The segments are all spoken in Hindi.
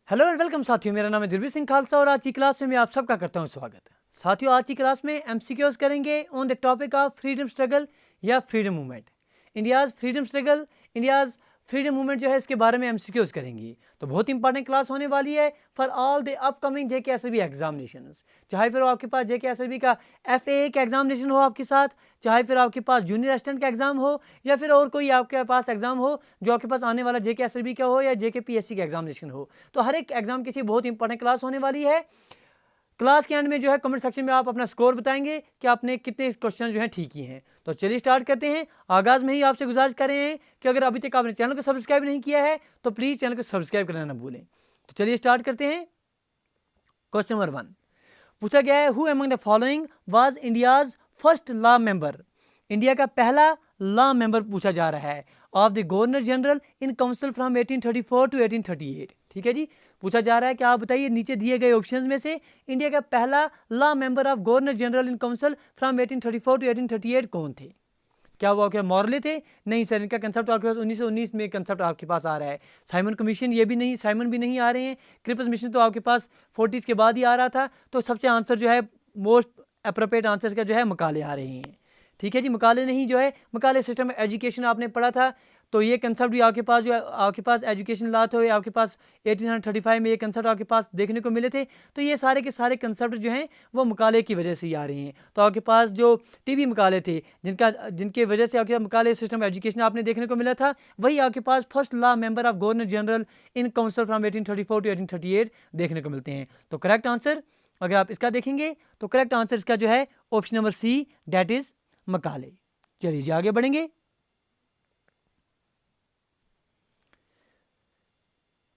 हेलो एंड वेलकम साथियों, मेरा नाम है दिलबीर सिंह खालसा और आज की क्लास में मैं आप सबका करता हूं स्वागत। साथियों, आज की क्लास में एमसीक्यूज करेंगे on the topic of freedom struggle या freedom movement. India's freedom struggle, India's freedom movement जो है इसके बारे में एमसीक्यूज करेंगी। तो बहुत इंपॉर्टेंट क्लास होने वाली है for all the upcoming JKSLV examinations. चाहे फिर आपके पास जेकेएसएलवी का एफए का एग्जामिनेशन हो आपके साथ, चाहे फिर आपके पास जूनियर असिस्टेंट का एग्जाम हो, या फिर और कोई आपके पास एग्जाम हो जो आपके पास आने वाला जेकेएसएलवी का हो या जेकेपीएससी का एग्जामिनेशन हो। तो हर एक एग्जाम की बहुत इंपॉर्टेंट क्लास होने वाली है। क्लास के एंड में जो है कमेंट सेक्शन में आप अपना स्कोर बताएंगे कि आपने कितने क्वेश्चन जो हैं ठीक किए हैं। तो चलिए स्टार्ट करते हैं। आगाज में ही आपसे गुजारिश कर रहे हैं कि अगर अभी तक आपने चैनल को सब्सक्राइब नहीं किया है तो प्लीज चैनल को सब्सक्राइब करना ना भूलें। तो चलिए स्टार्ट करते हैं। क्वेश्चन नंबर 1 पूछा गया है, who among the following was India's first law member. India का पहला लॉ मेंबर पूछा जा रहा है of the governor general in council from 1834 to 1838। ठीक है जी, पूछा जा रहा है कि आप बताइए नीचे दिए गए ऑप्शंस में से इंडिया का पहला law member of governor general in council from 1834 to 1838 कौन थे। क्या वो आपके मॉरले थे? नहीं सर, इनका कंसेप्ट आपके पास 1919 में कंसेप्ट आपके पास आ रहा है। साइमन कमीशन ये भी नहीं, साइमन भी नहीं आ रहे हैं। क्रिप्स मिशन तो आपके पास 40s के बाद ही आ रहा था। तो सबसे आंसर जो है मोस्ट अप्रोप्रिएट आंसर का जो है मकाले आ रहे हैं। ठीक है जी, मकाले नहीं जो है मकाले सिस्टम एजुकेशन आपने पढ़ा था। तो ये कंसेप्ट भी आपके पास जो है आपके पास एजुकेशन लॉ थे आपके पास 1835 में ये कंसेप्ट आपके पास देखने को मिले थे। तो ये सारे के सारे कंसेप्ट जो हैं वो मकाले की वजह से ही आ रहे हैं। तो आपके पास जो टीबी मकाले थे जिनके वजह से आपके मकाले सिस्टम एजुकेशन आपने देखने को मिला था, वही आपके पास first law member of governor general in council from 1834 to 1838 देखने को मिलते हैं। तो करेक्ट आंसर अगर आप इसका देखेंगे तो करेक्ट आंसर इसका जो है option number C, that is Macaulay. चलिए जी आगे बढ़ेंगे।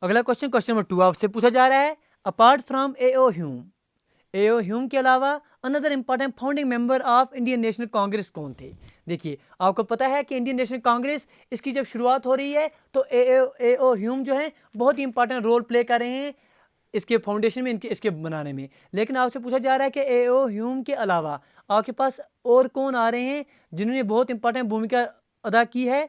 अगला क्वेश्चन, क्वेश्चन नंबर 2 आपसे पूछा जा रहा है, अपार्ट फ्रॉम एओ ह्यूम के अलावा another important founding member of Indian National Congress कौन थे। देखिए आपको पता है कि इंडियन नेशनल कांग्रेस इसकी जब शुरुआत हो रही है तो एओ ह्यूम जो है बहुत ही इंपॉर्टेंट रोल प्ले कर रहे हैं इसके फाउंडेशन में, इनके इसके बनाने में। लेकिन आपसे पूछा जा रहा है कि एओ ह्यूम के अलावा आपके पास और कौन आ रहे हैं जिन्होंने बहुत इंपॉर्टेंट भूमिका अदा की है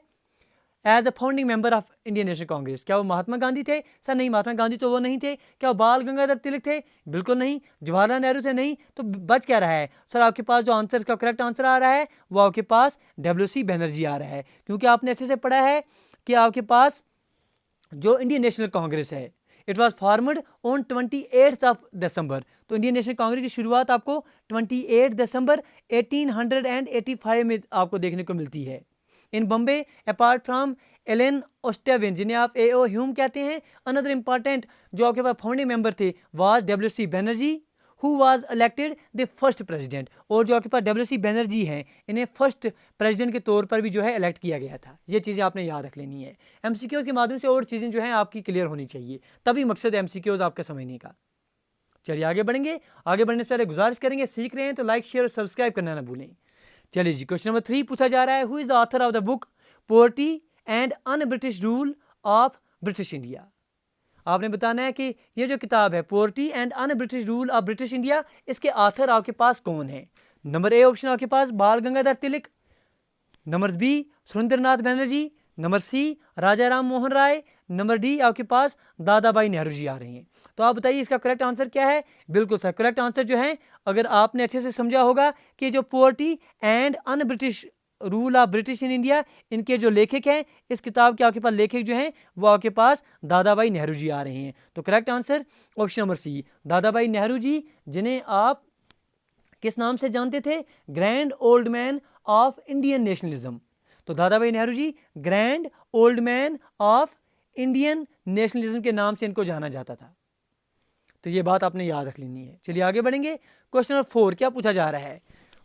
as a founding member of Indian National Congress. क्या वो महात्मा गांधी थे? सर नहीं, महात्मा गांधी तो वो नहीं थे। क्या वो बाल गंगाधर तिलक थे? बिल्कुल नहीं। जवाहरलाल नेहरू थे? नहीं। तो बच क्या रहा है सर? आपके पास जो आंसर का करेक्ट आंसर आ रहा है वो आपके पास डब्ल्यूसी बनर्जी आ रहा है, क्योंकि आपने अच्छे से पढ़ा है कि आपके पास जो इंडियन नेशनल कांग्रेस है it was formed on 28 of December. तो इंडियन नेशनल कांग्रेस की शुरुआत आपको 28 दिसंबर 1885 में आपको देखने को मिलती है इन बॉम्बे। अपार्ट फ्रॉम एलन ओस्टेविन जिन्हें आप एओ ह्यूम कहते हैं, अनदर इंपॉर्टेंट जो आपके पास फाउंडिंग मेंबर थे was WC Banerjee who was elected the first president. और जो आपके पास डब्ल्यूसी बनर्जी हैं इन्हें फर्स्ट प्रेसिडेंट के तौर पर भी जो है इलेक्ट किया गया था। ये चीज़ें आपने याद रख लेनी है। एमसीक्यूज के माध्यम से और चीज़ें जो हैं आपकी क्लियर होनी चाहिए, तभी मकसद एमसीक्यूज आपका समझने का। चलिए आगे बढ़ेंगे। आगे बढ़ने से पहले गुजारिश करेंगे, सीख रहे हैं तो लाइक शेयर और सब्सक्राइब करना ना भूलें। चलिए जी, क्वेश्चन नंबर 3 पूछा जा रहा है, who is the author of the book poverty and un British rule of British India. आपने बताना है कि ये जो किताब है poverty and un British rule of British India, इसके ऑथर आपके पास कौन है। नंबर ए ऑप्शन आपके पास Bal Gangadhar Tilak, number B Surendranath Banerjee, number C Raja Ram Mohan Roy, number D आपके पास दादा भाई नेहरू जी आ रहे हैं। तो आप बताइए इसका करेक्ट आंसर क्या है। बिल्कुल सर, करेक्ट आंसर जो है अगर आपने अच्छे से समझा होगा कि जो poverty and un British rule of British in India, इनके जो लेखक हैं इस किताब के आपके पास लेखक जो हैं वो आपके पास दादा भाई नेहरू जी आ रहे हैं। तो correct answer option number C, Dadabhai Nehru जी, जिन्हें आप किस नाम से जानते थे? Grand old man of Indian nationalism. तो Dadabhai Nehru ji grand old man of Indian nationalism के नाम से इनको जाना जाता था। तो ये बात आपने याद रख लेनी है। चलिए आगे बढ़ेंगे। क्वेश्चन नंबर 4 क्या पूछा जा रहा है?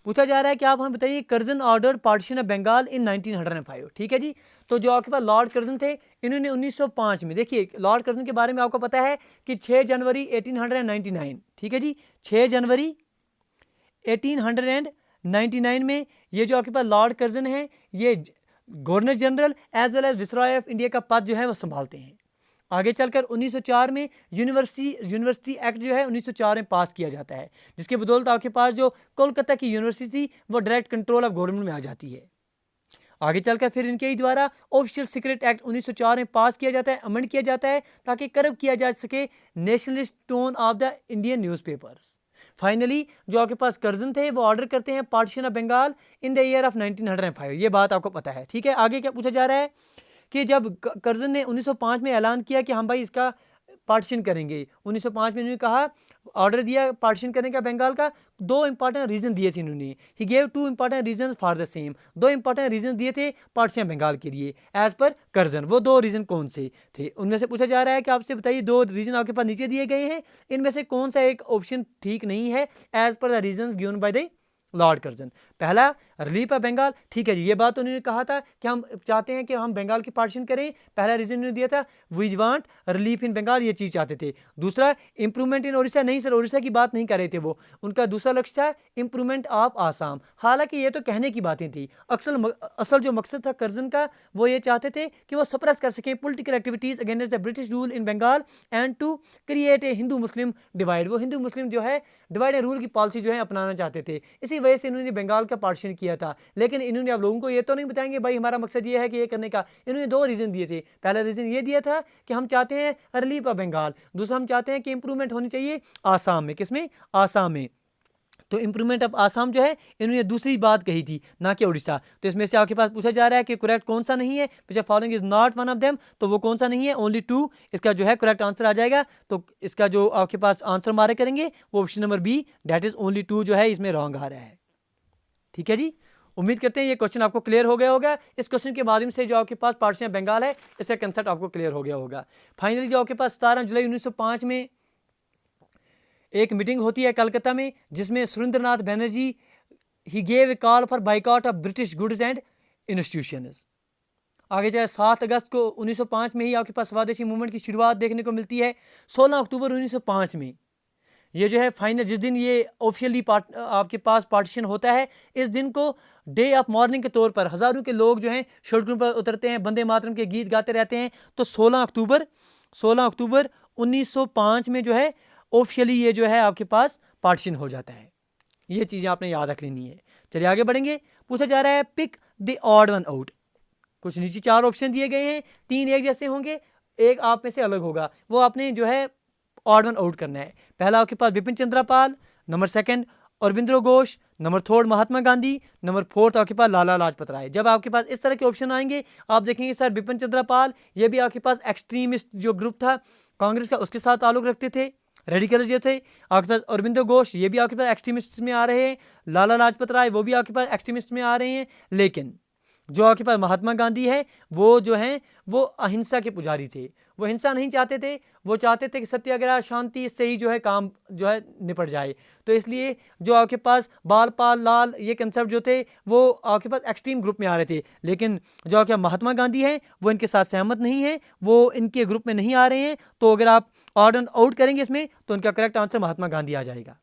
पूछा जा रहा है कि आप हमें बताइए Curzon order partition of Bengal in 1905। ठीक है जी, तो जो आपके पास लॉर्ड कर्जन थे इन्होंने 1905 में, देखिए लॉर्ड कर्जन के बारे में आपको पता है कि 6 जनवरी 1899, ठीक है जी 6 जनवरी 1899 में ये जो आपके पास लॉर्ड कर्जन है ये governor general as well as viceroy of India का पद जो है वो संभालते हैं। आगे चलकर 1904 में यूनिवर्सिटी एक्ट जो है 1904 में पास किया जाता है, जिसके बदौलत आपके पास जो कोलकाता की यूनिवर्सिटी थी वो डायरेक्ट कंट्रोल ऑफ गवर्नमेंट में आ जाती है। आगे चलकर फिर इनके ही द्वारा ऑफिशियल सीक्रेट एक्ट 1904 में पास किया जाता है, अमेंड किया जाता है ताकि कर्ब किया जा सके nationalist tone of the Indian newspapers. Finally जो आपके पास कर्जन थे वो ऑर्डर करते हैं partition of Bengal in the year of 1905। ये बात आपको पता है, ठीक है। आगे क्या पूछा जा रहा है कि जब कर्जन ने 1905 में ऐलान किया कि हम भाई इसका पार्टीशन करेंगे, 1905 में इन्होंने कहा, ऑर्डर दिया पार्टीशन करने का बंगाल का, दो इंपॉर्टेंट रीजन दिए थे इन्होंने। He gave two important reason for the same, दो इंपॉर्टेंट रीजन दिए थे पार्टीशन बंगाल के लिए एज पर कर्जन। वो दो रीजन कौन से थे उनमें से पूछा जा रहा है कि आपसे बताइए, दो रीजन आपके पास नीचे दिए गए हैं, इनमें से कौन सा एक ऑप्शन ठीक नहीं है as per the reason given by the lord Curzon. पहला रिलीफ ऑफ बंगाल, ठीक है जी, ये बात तो उन्होंने कहा था कि हम चाहते हैं कि हम बंगाल की पार्टीशन करें, पहला रीजन उन्होंने दिया था we want relief in Bengal, ये चीज़ चाहते थे। दूसरा इंप्रूवमेंट इन उड़ीसा, नहीं सर उड़ीसा की बात नहीं कर रहे थे वो, उनका दूसरा लक्ष्य था इंप्रूवमेंट ऑफ आसाम। हालांकि ये तो कहने की बातें थी, असल जो मकसद था कर्जन का वो ये चाहते थे कि वो सप्रेस कर सकें political activities against the British rule in Bengal and to create a Hindu Muslim divide. वो हिंदू मुस्लिम जो है डिवाइड एंड रूल की पॉलिसी जो है अपनाना चाहते थे, इसी वजह से इन्होंने बंगाल का पार्टीशन किया था। लेकिन इन्होंने आप लोगों को ये तो नहीं बताएंगे भाई हमारा मकसद ये है कि ये करने का, इन्होंने दो रीज़न दिए थे। पहला रीज़न ये दिया था कि हम चाहते हैं रिलीफ ऑफ बंगाल, दूसरा हम चाहते हैं कि इंप्रूवमेंट होनी चाहिए आसाम में। किसमें? आसाम में। तो इंप्रूवमेंट ऑफ आसाम जो है इन्होंने दूसरी बात कही थी, ना कि उड़ीसा। तो इसमें से आपके पास पूछा जा रहा है कि करेक्ट कौन सा नहीं है, which following is not one of them, तो वो कौन सा नहीं है, ओनली टू इसका जो है करेक्ट आंसर आ जाएगा। तो इसका जो आपके पास आंसर मारे करेंगे वो option number B, that is only two जो है इसमें रॉन्ग आ रहा है। ठीक है जी, उम्मीद करते हैं ये क्वेश्चन आपको क्लियर हो गया होगा। इस क्वेश्चन के माध्यम से जो आपके पास पार्टीशन बंगाल है इसका कंसेप्ट आपको क्लियर हो गया होगा। फाइनली जो आपके पास 17 जुलाई 1905 में एक मीटिंग होती है कलकत्ता में, जिसमें Surendranath Banerjee he gave a call for boycott of British goods and institutions. आगे जाए 7 अगस्त को 1905 में ही आपके पास स्वदेशी मूवमेंट की शुरुआत देखने को मिलती है। 16 अक्टूबर 1905 में ये जो है फाइनल, जिस दिन ये ऑफिशियली आपके पास पार्टीशन होता है, इस दिन को डे ऑफ मॉर्निंग के तौर पर हज़ारों के लोग जो हैं सड़कों पर उतरते हैं, वंदे मातरम के गीत गाते रहते हैं। तो 16 अक्टूबर 1905 में जो है ऑफिशियली ये जो है आपके पास पार्टीशन हो जाता है। ये चीज़ें आपने याद रख लेनी है। चलिए आगे बढ़ेंगे। पूछा जा रहा है pick the odd one out. कुछ नीचे 4 ऑप्शन दिए गए हैं, 3 एक जैसे होंगे, एक आप में से अलग होगा, वो आपने जो है ऑड वन आउट करना है। पहला आपके पास Bipin Chandra Pal, number 2 Aurobindo Ghosh, number 3 Mahatma Gandhi, number 4 आपके पास लाला लाजपत राय। जब आपके पास इस तरह के ऑप्शन आएंगे आप देखेंगे सर बिपिन चंद्र पाल ये भी आपके पास एक्सट्रीमिस्ट जो ग्रुप था कांग्रेस का उसके साथ ताल्लुक रखते थे, रेडिकल जो थे। आपके पास अरविंदो घोष ये भी आपके पास एक्सट्रीमिस्ट में आ रहे हैं, लाला लाजपत राय वो भी आपके पास एक्सट्रीमिस्ट में आ रहे हैं। लेकिन जो आपके पास महात्मा गांधी है वो जो हैं वो अहिंसा के पुजारी थे, वो हिंसा नहीं चाहते थे, वो चाहते थे कि सत्याग्रह शांति से ही जो है काम जो है निपट जाए। तो इसलिए जो आपके पास बाल पाल लाल ये कंसेप्ट जो थे वो आपके पास एक्सट्रीम ग्रुप में आ रहे थे। लेकिन जो आपके महात्मा गांधी हैं वो इनके साथ सहमत नहीं है, वो इनके ग्रुप में नहीं आ रहे हैं। तो अगर आप ऑड एंड आउट करेंगे इसमें तो इनका करेक्ट आंसर महात्मा गांधी आ जाएगा।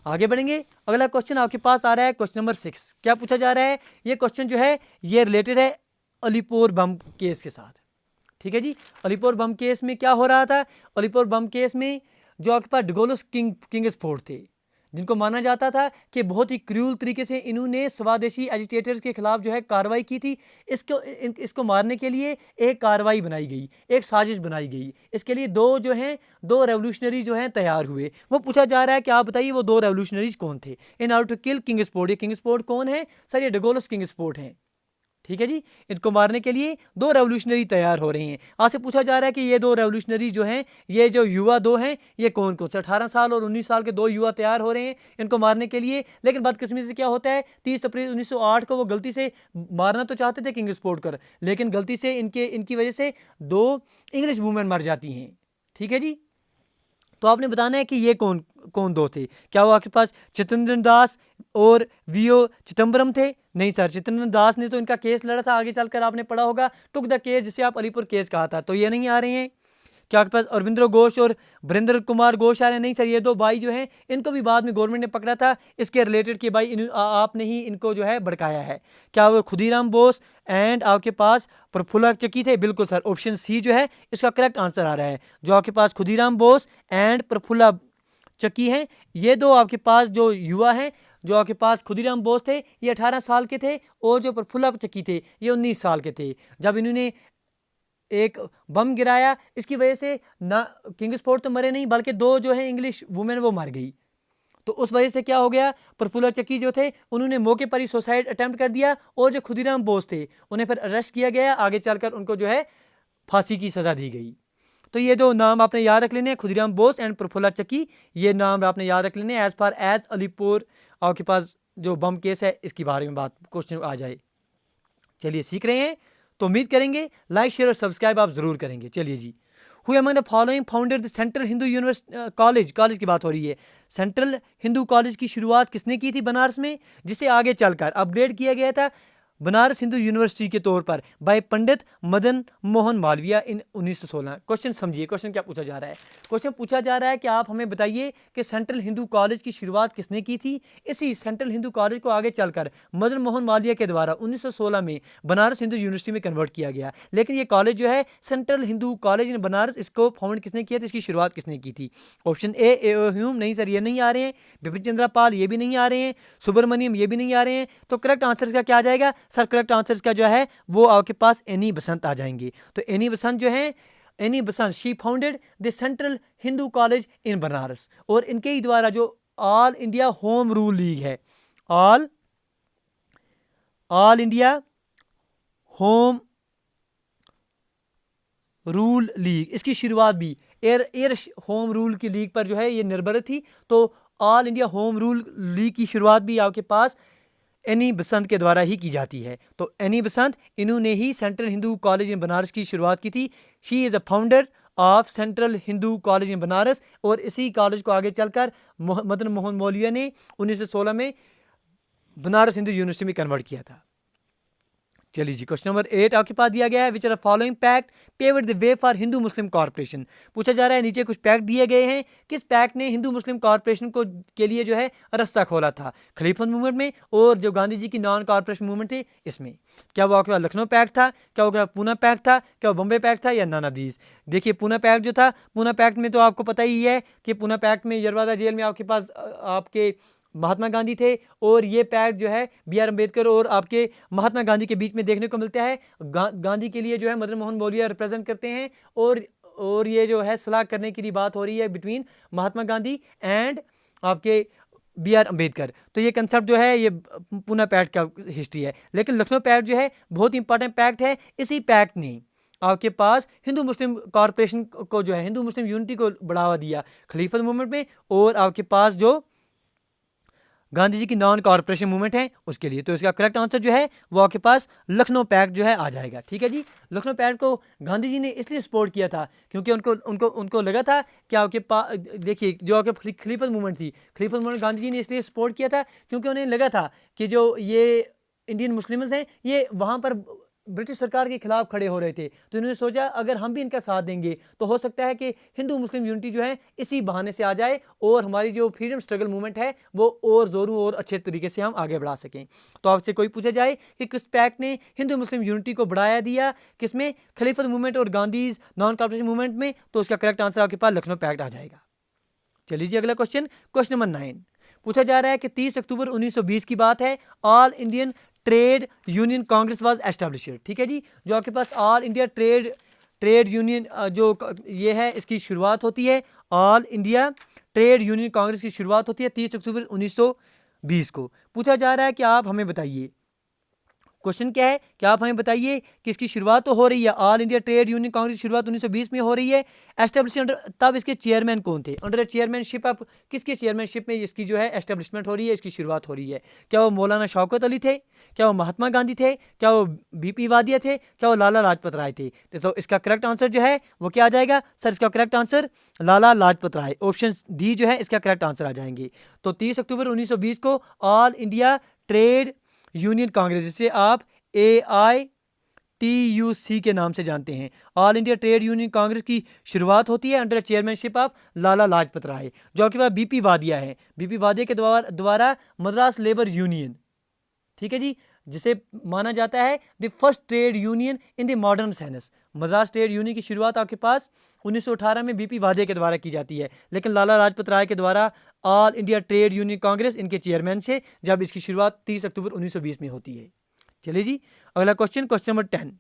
आगे बढ़ेंगे। अगला क्वेश्चन आपके पास आ रहा है क्वेश्चन नंबर 6। क्या पूछा जा रहा है? ये क्वेश्चन जो है ये रिलेटेड है अलीपुर बम केस के साथ। ठीक है जी, अलीपुर बम केस में क्या हो रहा था? अलीपुर बम केस में जो आपके पास डिगोलस किंग्स फोर्ट थे, जिनको माना जाता था कि बहुत ही क्रूल तरीके से इन्होंने स्वदेशी एजिटेटर्स के खिलाफ जो है कार्रवाई की थी। इसको मारने के लिए एक कार्रवाई बनाई गई, एक साजिश बनाई गई। इसके लिए दो रेवोल्यूशनरी जो हैं तैयार हुए। वो पूछा जा रहा है कि आप बताइए वो 2 रेवोल्यूशनरीज कौन थे in order to kill Kingsford. ये किंग स्पोर्ट कौन है सर? ये डिगोलस किंग स्पोर्ट हैं। ठीक है जी, इनको मारने के लिए 2 रेवोल्यूशनरी तैयार हो रहे हैं। आपसे पूछा जा रहा है कि ये 2 रेवोल्यूशनरी जो हैं, ये जो युवा 2 हैं ये कौन कौन से? 18 साल और 19 साल के 2 युवा तैयार हो रहे हैं इनको मारने के लिए। लेकिन बदकिस्मती से क्या होता है, 30 अप्रैल 1908 को वो गलती से मारना तो चाहते थे किंग स्पोर्ट कर, लेकिन गलती से इनकी वजह से 2 इंग्लिश वुमेन मर जाती हैं। ठीक है जी, तो आपने बताना है कि ये कौन 2 थे। क्या वो आपके पास चित्तरंजन दास और वीओ चिदम्बरम थे? नहीं सर, चित्तरंजन दास ने तो इनका केस लड़ा था, आगे चलकर आपने पढ़ा होगा टुक द केस, जिसे आप अलीपुर केस कहा था, तो ये नहीं आ रहे हैं। क्या आपके पास अरविंदो घोष और वरिंदर कुमार घोष आ रहे हैं? नहीं सर, ये 2 भाई जो हैं इनको भी बाद में गवर्नमेंट ने पकड़ा था इसके रिलेटेड कि भाई आपने ही इनको जो है भड़काया है। क्या वो खुदीराम बोस एंड आपके पास प्रफुल्ल चक्की थे? बिल्कुल सर, ऑप्शन सी जो है इसका करेक्ट आंसर आ रहा है। जो आपके पास खुदीराम बोस एंड प्रफुल्ल चक्की हैं, ये 2 आपके पास जो युवा हैं जो आपके पास खुदीराम बोस थे ये 18 साल के थे, और जो प्रफुल्ला चक्की थे ये 19 साल के थे। जब इन्होंने एक बम गिराया, इसकी वजह से ना किंग्सफोर्ड तो मरे नहीं, बल्कि 2 जो है इंग्लिश वुमेन वो मर गई। तो उस वजह से क्या हो गया, प्रफुल्ला चक्की जो थे उन्होंने मौके पर ही सुसाइड अटेम्प्ट कर दिया, और जो खुदीराम बोस थे उन्हें फिर अरेस्ट किया गया। आगे चलकर उनको जो है फांसी की सज़ा दी गई। तो ये 2 नाम आपने याद रख लेने हैं, खुदीराम बोस एंड प्रफुल्ला चक्की, ये नाम आपने याद रख लेने एज फार एज अलीपुर आपके पास जो बम केस है इसके बारे में बात क्वेश्चन आ जाए। चलिए सीख रहे हैं, तो उम्मीद करेंगे लाइक शेयर और सब्सक्राइब आप जरूर करेंगे। चलिए जी, who among the following founded the central Hindu university college की बात हो रही है। सेंट्रल हिंदू कॉलेज की शुरुआत किसने की थी बनारस में, जिसे आगे चलकर अपग्रेड किया गया था बनारस हिंदू यूनिवर्सिटी के तौर पर बाय पंडित मदन मोहन मालवीय इन 1916। क्वेश्चन समझिए, क्वेश्चन क्या पूछा जा रहा है। क्वेश्चन पूछा जा रहा है कि आप हमें बताइए कि सेंट्रल हिंदू कॉलेज की शुरुआत किसने की थी। इसी सेंट्रल हिंदू कॉलेज को आगे चलकर मदन मोहन मालवीय के द्वारा 1916 में बनारस हिंदू यूनिवर्सिटी में कन्वर्ट किया गया। लेकिन ये कॉलेज जो है central Hindu college in Banaras, इसको फाउंड किसने किया था, इसकी शुरुआत किसने की थी। ऑप्शन ए एओ ह्यूम, नहीं सर ये नहीं आ रहे हैं। बिपिन चंद्र पाल ये भी नहीं आ रहे हैं। सुब्रमण्यम ये भी नहीं आ रहे हैं। तो करेक्ट आंसर का क्या आ जाएगा सर, करेक्ट आंसर का जो है वो आपके पास एनी बसंत आ जाएंगे। तो एनी बसंत जो है, Annie Besant she founded the central Hindu college in Banaras, और इनके ही द्वारा जो all India home rule league है, all India home rule league, इसकी शुरुआत भी एयर होम रूल की लीग पर जो है ये निर्भर थी। तो all India home rule league की शुरुआत भी आपके पास एनी बसंत के द्वारा ही की जाती है। तो एनी बसंत इन्होंने ही central Hindu college in Banaras की शुरुआत की थी। She is a founder of central Hindu college in Banaras, और इसी कॉलेज को आगे चलकर मदन मोहन मालवीय ने 1916 में बनारस हिंदू यूनिवर्सिटी में कन्वर्ट किया था। चलिए जी, क्वेश्चन नंबर 8 आपके पास दिया गया है, which are following pact paved the way for Hindu Muslim corporation. पूछा जा रहा है नीचे कुछ पैक्ट दिए गए हैं, किस पैक्ट ने हिंदू मुस्लिम कॉर्पोरेशन को के लिए जो है रास्ता खोला था, खलीफत मूवमेंट में और जो गांधी जी की नॉन कॉर्पोरेशन मूवमेंट थी इसमें। क्या वो आपके पास लखनऊ पैक्ट था, क्या वो पूना पैक्ट था, क्या वो बम्बे पैक्ट था, या नन ऑफ दीज। देखिए पूना पैक्ट जो था, पूना पैक्ट में तो आपको पता ही है कि पूना पैक्ट में यरवादा जेल में आपके पास आपके महात्मा गांधी थे, और ये पैक्ट जो है बी आर अम्बेडकर और आपके महात्मा गांधी के बीच में देखने को मिलता है। गांधी के लिए जो है मदन मोहन मालवीय रिप्रेजेंट करते हैं, और ये जो है सलाह करने की बात हो रही है बिटवीन महात्मा गांधी एंड आपके बी आर अम्बेडकर। तो ये कंसेप्ट जो है ये पूना पैक्ट का हिस्ट्री है। लेकिन लखनऊ पैक्ट जो है बहुत इंपॉर्टेंट पैक्ट है। इसी पैक्ट ने आपके पास हिंदू मुस्लिम कॉर्पोरेशन को जो है हिंदू मुस्लिम यूनिटी को बढ़ावा दिया खलीफत मूवमेंट में, और आपके पास जो गांधी जी की नॉन कॉर्पोरेशन मूवमेंट है उसके लिए। तो इसका करेक्ट आंसर जो है वो आपके पास लखनऊ पैक्ट जो है आ जाएगा। ठीक है जी, लखनऊ पैक्ट को गांधी जी ने इसलिए सपोर्ट किया था क्योंकि उनको लगा था कि आपके पास देखिए जो आपके खलीफत मूवमेंट थी, खलीफत मूवमेंट गांधी जी ने इसलिए सपोर्ट किया था क्योंकि उन्हें लगा था कि जो ये इंडियन मुस्लिम्स हैं ये वहाँ पर ब्रिटिश सरकार के खिलाफ खड़े हो रहे थे। तो इन्होंने सोचा अगर हम भी इनका साथ देंगे तो हो सकता है कि हिंदू मुस्लिम यूनिटी जो है इसी बहाने से आ जाए, और हमारी जो फ्रीडम स्ट्रगल मूवमेंट है वो और ज़ोरों और अच्छे तरीके से हम आगे बढ़ा सकें। तो आपसे कोई पूछा जाए कि किस पैक्ट ने हिंदू मुस्लिम यूनिटी को बढ़ाया दिया, किसमें, खलीफत मूवमेंट और गांधी नॉन कॉर्पोरेशन मूवमेंट में, तो उसका करेक्ट आंसर आपके पास लखनऊ पैक्ट आ जाएगा। चलिए जी अगला क्वेश्चन, क्वेश्चन नंबर 9 पूछा जा रहा है कि 30 अक्टूबर 1920 की बात है, all Indian trade union Congress was established. ठीक है जी, जो आपके पास ऑल इंडिया ट्रेड यूनियन जो ये है इसकी शुरुआत होती है, all India trade union Congress की शुरुआत होती है 30 अक्टूबर 1920 को। पूछा जा रहा है कि आप हमें बताइए, क्वेश्चन क्या है कि आप हमें बताइए कि इसकी शुरुआत तो हो रही है, all India trade union Congress की शुरुआत 1920 में हो रही है, एस्टेब्लिश अंडर, तब इसके चेयरमैन कौन थे, अंडर चेयरमैनशिप ऑफ किसके चेयरमैनशिप में इसकी जो है एस्टेब्लिशमेंट हो रही है, इसकी शुरुआत हो रही है। क्या वो मौलाना शौकत अली थे, क्या वो महात्मा गांधी थे, क्या वो बीपी वादिया थे, क्या वो लाला लाजपत राय थे। तो इसका करेक्ट आंसर जो है वो क्या आ जाएगा सर, इसका correct answer Lala Lajpat Rai, option D जो है इसका करेक्ट आंसर आ जाएंगे। तो 30 अक्टूबर 1920 को all India trade union Congress, जिसे आप AITUC के नाम से जानते हैं, all India trade union Congress की शुरुआत होती है under chairmanship of Lala Lajpat Rai, जो आपके पास बीपी वादिया है, बीपी वादिया के द्वारा मद्रास लेबर यूनियन, ठीक है जी, जिसे माना जाता है the first trade union in the modern science. Madras trade union की शुरुआत आपके पास 1918 में बीपी वाधे के द्वारा की जाती है, लेकिन लाला लाजपत राय के द्वारा all India trade union Congress इनके चेयरमैन से जब इसकी शुरुआत 30 अक्टूबर 1920 में होती है। चलिए जी, अगला क्वेश्चन नंबर 10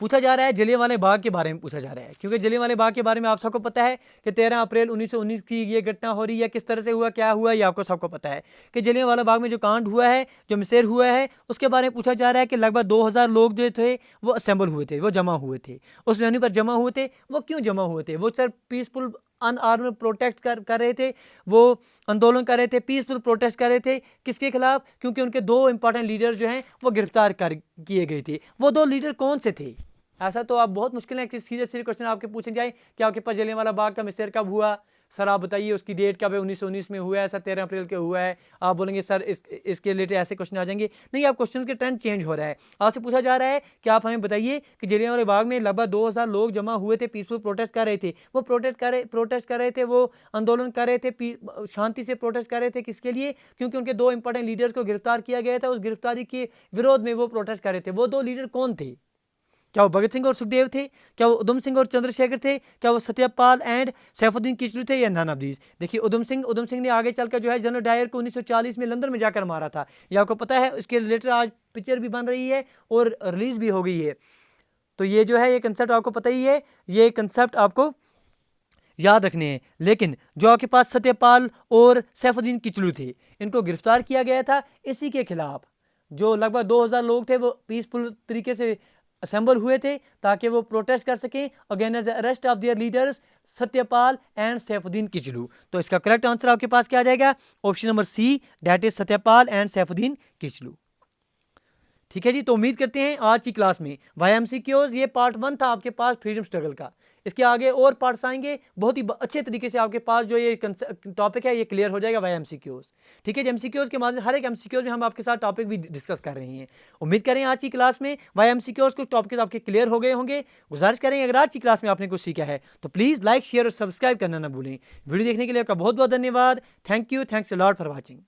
पूछा जा रहा है जलियांवाला बाग के बारे में पूछा जा रहा है, क्योंकि जलियांवाला बाग के बारे में आप सबको पता है कि 13 अप्रैल 1919 की ये घटना हो रही है। किस तरह से हुआ, क्या हुआ, ये आपको सबको पता है कि जलियांवाला बाग में जो कांड हुआ है, जो मिसेर हुआ है, उसके बारे में पूछा जा रहा है कि लगभग 2000 लोग जो थे वो असेंबल हुए थे, वो जमा हुए थे। उस वेन्यू पर जमा हुए थे। वो क्यों जमा हुए थे? वो सर पीसफुल अनआर्म्ड प्रोटेस्ट कर रहे थे, वो आंदोलन कर रहे थे, पीसफुल प्रोटेस्ट कर रहे थे। किसके खिलाफ? क्योंकि उनके दो इंपॉर्टेंट लीडर जो हैं वो गिरफ्तार किए गए थे। वो दो लीडर कौन से थे? ऐसा तो आप बहुत मुश्किल है कि सीधे सीधे क्वेश्चन आपके पूछे जाए कि आपके पास जलियांवाला बाग का मिसेर कब हुआ, सर आप बताइए उसकी डेट कब है, 1919 में हुआ है सर, 13 अप्रैल के हुआ है। आप बोलेंगे सर इसके रिलेटेड ऐसे क्वेश्चन आ जाएंगे। नहीं, आप क्वेश्चन के ट्रेंड चेंज हो रहा है। आपसे पूछा जा रहा है कि आप हमें बताइए कि जलियांवाला बाग में लगभग 2000 लोग जमा हुए थे, पीसफुल प्रोटेस्ट कर रहे थे। वो प्रोटेस्ट कर रहे थे, वो आंदोलन कर रहे थे, शांति से प्रोटेस्ट कर रहे थे। किसके लिए? क्योंकि उनके दो इंपॉर्टेंट लीडर्स को गिरफ्तार किया गया था। उस गिरफ्तारी के विरोध में वो प्रोटेस्ट कर रहे थे। वो दो लीडर कौन थे? क्या वो भगत सिंह और सुखदेव थे? क्या वो उधम सिंह और चंद्रशेखर थे? क्या वो सत्यपाल एंड सैफुद्दीन किचलू थे, या नन ऑफ दीज? देखिए, उधम सिंह ने आगे चलकर जो है जनरल डायर को 1940 में लंदन में जाकर मारा था। ये आपको पता है। इसके रिलेटेड आज पिक्चर भी बन रही है और रिलीज भी हो गई है। तो ये जो है, ये कंसेप्ट आपको पता ही है, ये कंसेप्ट आपको याद रखने हैं। लेकिन जो आपके पास सत्यपाल और सैफुद्दीन किचलू थे, इनको गिरफ्तार किया गया था इसी के खिलाफ। जो लगभग 2000 लोग थे वो पीसफुल तरीके से असेंबल हुए थे ताकि वो प्रोटेस्ट कर सकें against the arrest of their leaders Satyapal and Saifuddin Kitchlew. तो इसका करेक्ट आंसर आपके पास क्या आ जाएगा? Option number C, that is Satyapal and Saifuddin Kitchlew. ठीक है जी, तो उम्मीद करते हैं आज की क्लास में YMCQs, ये पार्ट 1 था आपके पास फ्रीडम स्ट्रगल का। इसके आगे और पार्ट्स आएंगे, बहुत ही अच्छे तरीके से आपके पास जो ये टॉपिक है ये क्लियर हो जाएगा YMCQs। ठीक है, MCQs के माध्यम हर एक MCQs में हम आपके साथ टॉपिक भी डिस्कस कर रहे हैं। उम्मीद करें आज की क्लास में YMCQs कुछ टॉपिक आपके क्लियर हो गए होंगे। गुजारिश करें अगर आज की क्लास में आपने कुछ सीखा है तो प्लीज़ लाइक, शेयर और सब्सक्राइब करना ना भूलें। वीडियो देखने के लिए आपका बहुत बहुत धन्यवाद। Thank you, thanks a lot for watching.